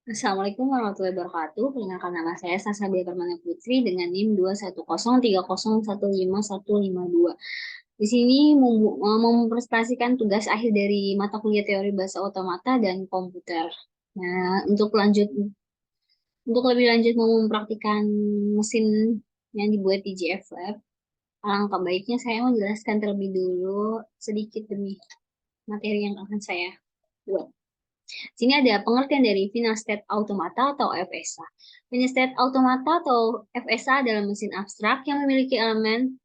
Assalamualaikum warahmatullahi wabarakatuh. Perkenalkan nama saya Sasabila Permana Putri dengan NIM 21030151552. Di sini mempresentasikan tugas akhir dari mata kuliah teori bahasa otomata dan komputer. Nah, untuk lebih lanjut mau mempraktikkan mesin yang dibuat di GF Lab, alangkah baiknya saya menjelaskan terlebih dulu sedikit demi materi yang akan saya buat. Sini ada pengertian dari Final State Automata atau FSA. Final State Automata atau FSA adalah mesin abstrak yang memiliki elemen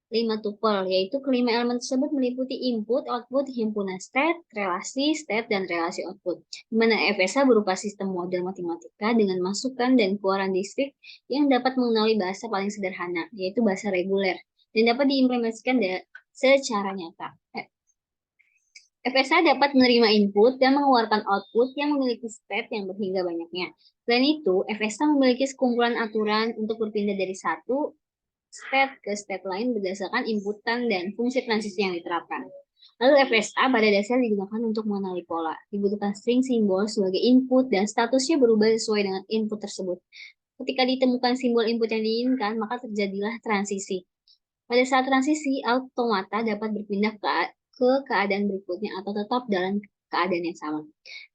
5 tuple, yaitu kelima elemen tersebut meliputi input, output, himpunan state, relasi state, dan relasi output. Di mana FSA berupa sistem model matematika dengan masukan dan keluaran distrik yang dapat mengenali bahasa paling sederhana, yaitu bahasa reguler, dan dapat diimplementasikan secara nyata. FSA dapat menerima input dan mengeluarkan output yang memiliki state yang berhingga banyaknya. Selain itu, FSA memiliki sekumpulan aturan untuk berpindah dari satu state ke state lain berdasarkan inputan dan fungsi transisi yang diterapkan. Lalu FSA pada dasarnya digunakan untuk mengenali pola. Dibutuhkan string simbol sebagai input dan statusnya berubah sesuai dengan input tersebut. Ketika ditemukan simbol input yang diinginkan, maka terjadilah transisi. Pada saat transisi, automata dapat berpindah ke keadaan berikutnya atau tetap dalam keadaan yang sama.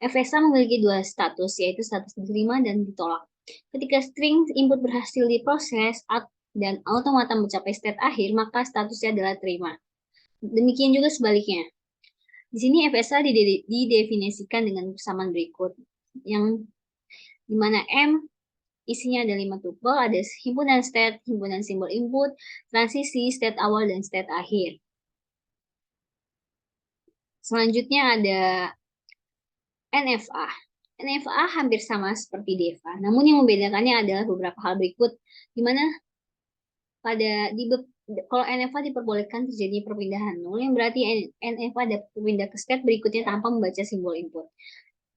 FSA memiliki dua status, yaitu status diterima dan ditolak. Ketika string input berhasil diproses dan automata mencapai state akhir, maka statusnya adalah terima. Demikian juga sebaliknya. Di sini FSA didefinisikan dengan persamaan berikut, yang dimana M isinya ada 5 tuple, ada himpunan state, himpunan simbol input, transisi, state awal, dan state akhir. Selanjutnya ada NFA. NFA hampir sama seperti DEFA, namun yang membedakannya adalah beberapa hal berikut, di mana kalau NFA diperbolehkan terjadi perpindahan nol, yang berarti NFA dapat berpindah ke state berikutnya tanpa membaca simbol input.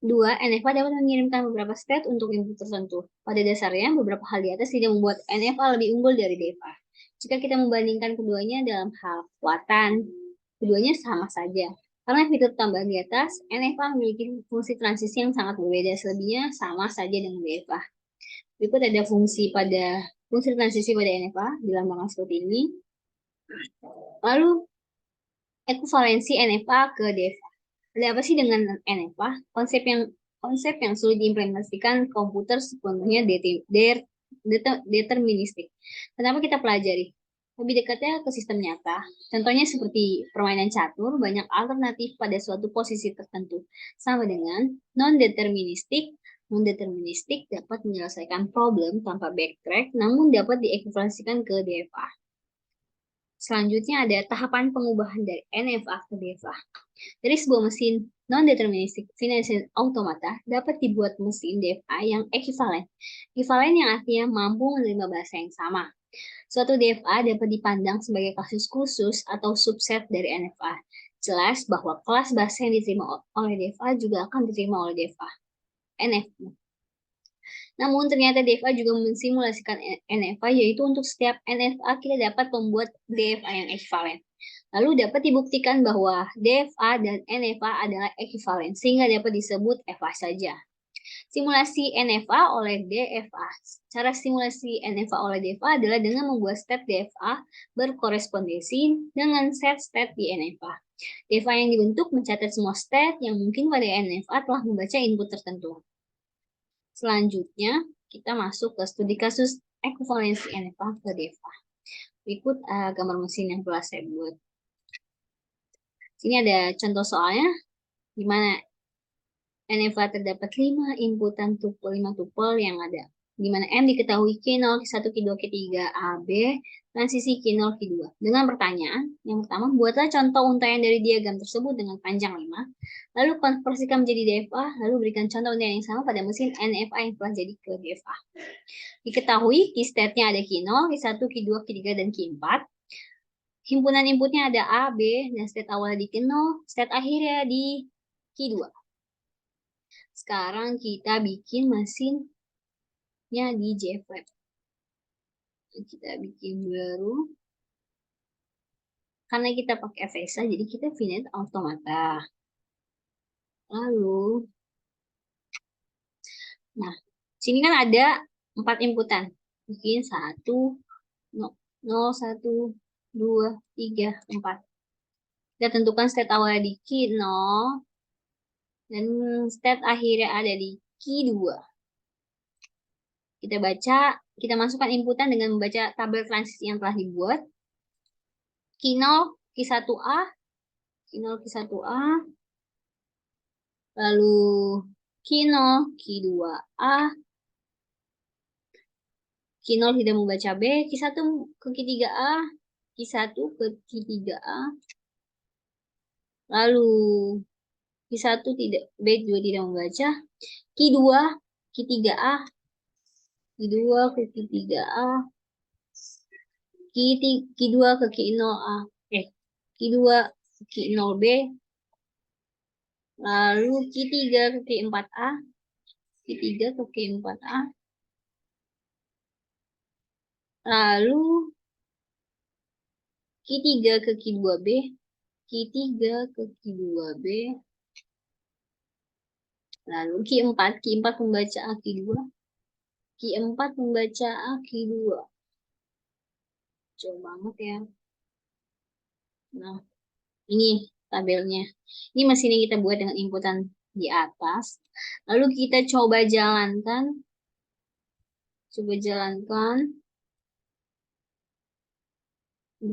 Dua, NFA dapat mengirimkan beberapa state untuk input tertentu. Pada dasarnya, beberapa hal di atas tidak membuat NFA lebih unggul dari DEFA. Jika kita membandingkan keduanya dalam hal kekuatan, keduanya sama saja. Karena fitur tambahan di atas, NFA memiliki fungsi transisi yang sangat berbeda, selebihnya sama saja dengan DEFA. Berikut ada fungsi transisi pada NFA, dilambangkan seperti ini. Lalu, ekuivalensi NFA ke DEFA. Ada apa sih dengan NFA? Konsep yang sulit diimplementasikan komputer sepenuhnya deterministik. Kenapa kita pelajari? Lebih dekatnya ke sistem nyata. Contohnya seperti permainan catur, banyak alternatif pada suatu posisi tertentu. Sama dengan non-deterministik. Non-deterministik dapat menyelesaikan problem tanpa backtrack, namun dapat diekuivalensikan ke DFA. Selanjutnya ada tahapan pengubahan dari NFA ke DFA. Dari sebuah mesin non-deterministic financial automata dapat dibuat mesin DFA yang ekivalen. Ekivalen yang artinya mampu menerima bahasa yang sama. Suatu DFA dapat dipandang sebagai kasus khusus atau subset dari NFA. Jelas bahwa kelas bahasa yang diterima oleh DFA juga akan diterima oleh DFA. NFA. Namun ternyata DFA juga mensimulasikan NFA, yaitu untuk setiap NFA kita dapat membuat DFA yang ekivalen. Lalu dapat dibuktikan bahwa DFA dan NFA adalah ekivalen, sehingga dapat disebut FA saja. Simulasi NFA oleh DFA. Cara simulasi NFA oleh DFA adalah dengan membuat state DFA berkorespondensi dengan set state di NFA. DFA yang dibentuk mencatat semua state yang mungkin pada NFA telah membaca input tertentu. Selanjutnya, kita masuk ke studi kasus ekuivalensi NFA ke DFA. Berikut gambar mesin yang telah saya buat. Sini ada contoh soalnya, di mana NFA terdapat 5 inputan tuple, 5 tuple yang ada. Di mana M diketahui Q0, Q1, Q2, Q3, A, B, transisi Q0, Q2. Dengan pertanyaan, yang pertama, buatlah contoh untaian dari diagram tersebut dengan panjang 5, lalu konversikan menjadi DFA, lalu berikan contoh untaian yang sama pada mesin NFA yang telah jadi ke DFA. Diketahui key state-nya ada Q0, Q1, Q2, Q3, dan Q4. Himpunan inputnya ada A, B, dan state awalnya di Q0, state akhirnya di Q2. Sekarang kita bikin mesinnya di JFweb. Kita bikin baru. Karena kita pakai FSA, jadi kita finite automata. Lalu, Nah, sini kan ada 4 inputan. Mungkin 1, 0, 1, 2, 3, 4. Kita tentukan state awalnya di key 0 dan state akhirnya ada di key 2. Kita baca, kita masukkan inputan dengan membaca tabel transisi yang telah dibuat. Key 0, key 1A, key 0, key 1A, lalu key 0, key 2A, key 0 tidak membaca B, key 1 ke key 3A, key 1 ke key 3A, lalu key 1 tidak, B juga tidak membaca, key 2, key 3A, key 2 ke key 3A, key 2 ke key 0A, key 2 ke key 0B, lalu key 3 ke key 4A, key 3 ke key 4A, lalu key 3 ke key 2B, key 3 ke key 2B, lalu key 4 membaca A key 2, key 4 membaca A key 2. Jauh banget ya. Nah, ini tabelnya. Ini mesin yang kita buat dengan inputan di atas. Lalu kita coba jalankan.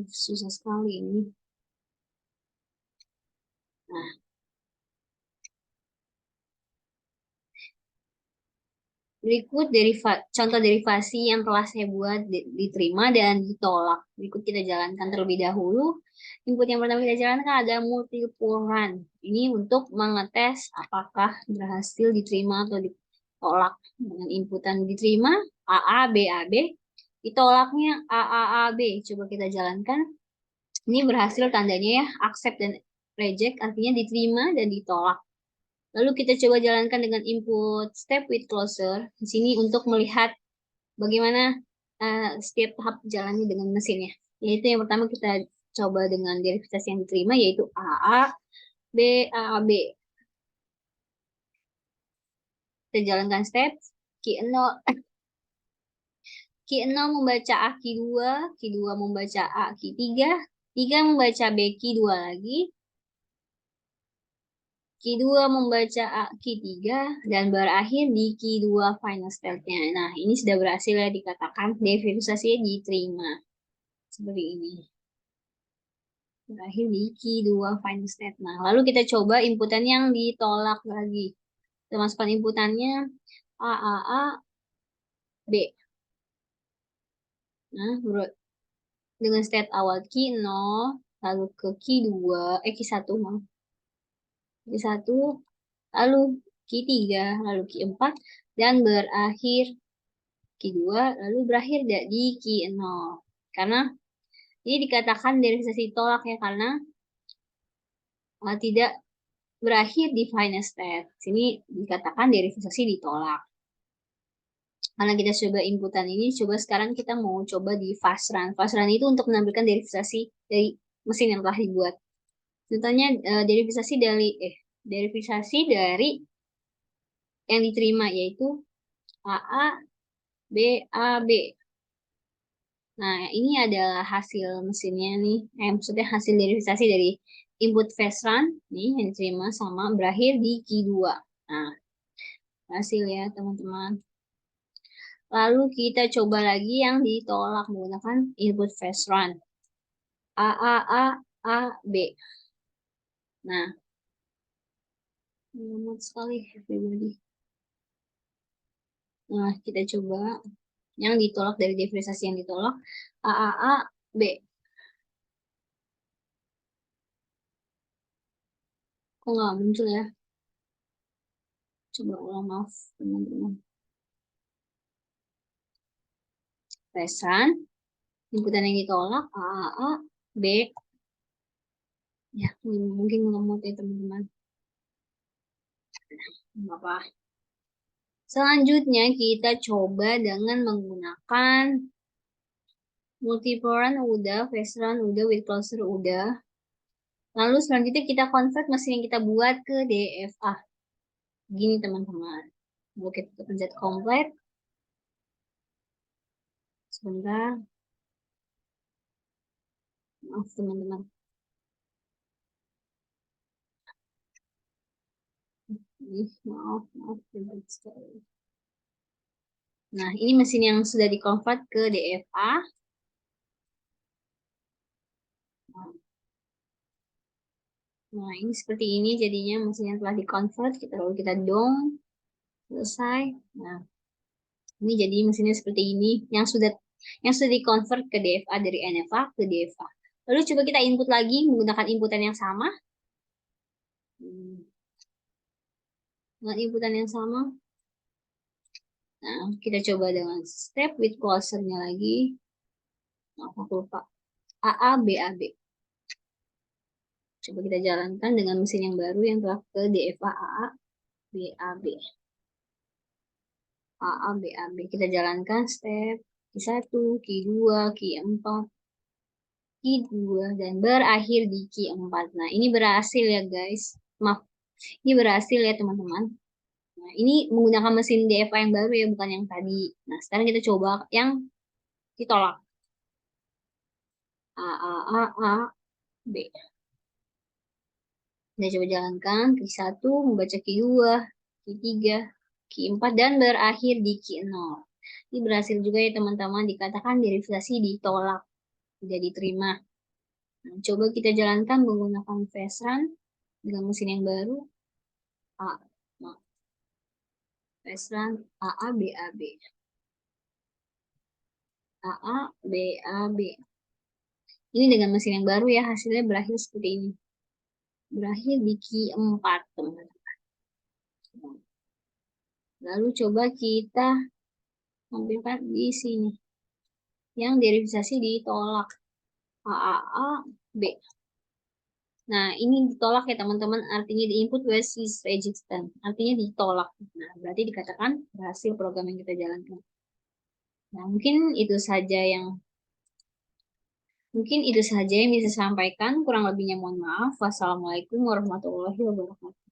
Susah sekali ini. Nah, berikut contoh derivasi yang telah saya buat diterima dan ditolak. Berikut kita jalankan terlebih dahulu. Input yang pertama kita jalankan ada multiple run. Ini untuk mengetes apakah berhasil diterima atau ditolak. Dengan inputan diterima AA, BAB. Ditolaknya AAAB. Coba kita jalankan. Ini berhasil tandanya ya, accept dan reject artinya diterima dan ditolak. Lalu kita coba jalankan dengan input step with closer. Di sini untuk melihat bagaimana setiap tahap jalannya dengan mesinnya. Yaitu yang pertama kita coba dengan derivasi yang diterima yaitu AA, BAB. Kita jalankan step. Q0 membaca A Q2, Q2 membaca A Q3, 3 membaca B Q2 lagi, Q2 membaca A Q3 dan berakhir di Q2 final state-nya. Nah, ini sudah berhasil ya dikatakan derivasinya diterima. Seperti ini. Berakhir di Q2 final state. Nah, lalu kita coba inputan yang ditolak lagi. Kita masukkan inputannya A, A, A, B. Nah, dengan state awal Q0, lalu ke Q2, Q1, Q1, lalu Q3, lalu Q4, dan berakhir Q2, lalu berakhir di Q0. Karena ini dikatakan derivasi tolak ya, karena tidak berakhir di final state. Sini dikatakan derivasi ditolak. Karena kita coba inputan ini, coba sekarang kita mau coba di fast run. Fast run itu untuk menampilkan derivasi dari mesin yang telah dibuat. Contohnya derivasi dari yang diterima yaitu AA, BAB. Nah, ini adalah hasil mesinnya nih. Maksudnya hasil derivasi dari input fast run nih yang diterima sama berakhir di Q2. Nah, hasil ya teman-teman. Lalu kita coba lagi yang ditolak menggunakan input fast run. A, A, A, A, B. Nah, lemot sekali everybody. Nah, kita coba yang ditolak dari derivasi yang ditolak. A, A, A, B. Kok nggak muncul ya? Coba ulang, maaf teman-teman. Fast run. Inputan yang ditolak A, A, A, B. Ya, mungkin ngemut ya teman-teman. Apa? Selanjutnya kita coba dengan menggunakan multiple run udah, fast run udah, with closer udah. Lalu selanjutnya kita convert mesin yang kita buat ke DFA. Gini teman-teman. Lalu kita pencet complete. Sebentar. Maaf teman-teman. Maaf. Nah, ini mesin yang sudah di-convert ke DFA. Nah, ini seperti ini jadinya mesin yang telah di-convert. Lalu kita dong. Selesai. Nah, ini jadi mesinnya seperti ini yang sudah di-convert ke DFA dari NFA ke DFA. Lalu coba kita input lagi menggunakan inputan yang sama. Dengan inputan yang sama. Nah, kita coba dengan step with closer-nya lagi. Aku lupa. AA, BAB. Coba kita jalankan dengan mesin yang baru yang telah ke DFA AA, BAB. AA, BAB. Kita jalankan step Q1, Q2, Q4, Q2, dan berakhir di Q4. Nah, ini berhasil ya guys. Maaf, ini berhasil ya teman-teman. Nah, ini menggunakan mesin DFA yang baru ya, bukan yang tadi. Nah, sekarang kita coba yang ditolak. A, A, A, A, B. Kita coba jalankan. Q1 membaca Q2, Q3, Q4, dan berakhir di Q0. Ini berhasil juga ya teman-teman, dikatakan derivasi ditolak, tidak diterima. Nah, coba kita jalankan menggunakan fast run dengan mesin yang baru. Fast run AA, BAB. AA, BAB. Ini dengan mesin yang baru ya, hasilnya berakhir seperti ini. Berakhir di Q4, teman-teman. Lalu coba kita tampilkan di sini. Yang derivasi ditolak. AAA, B. Nah, ini ditolak ya teman-teman. Artinya di input was is resistant. Artinya ditolak. Nah, berarti dikatakan berhasil program yang kita jalankan. Nah, mungkin itu saja yang bisa saya sampaikan. Kurang lebihnya mohon maaf. Wassalamualaikum warahmatullahi wabarakatuh.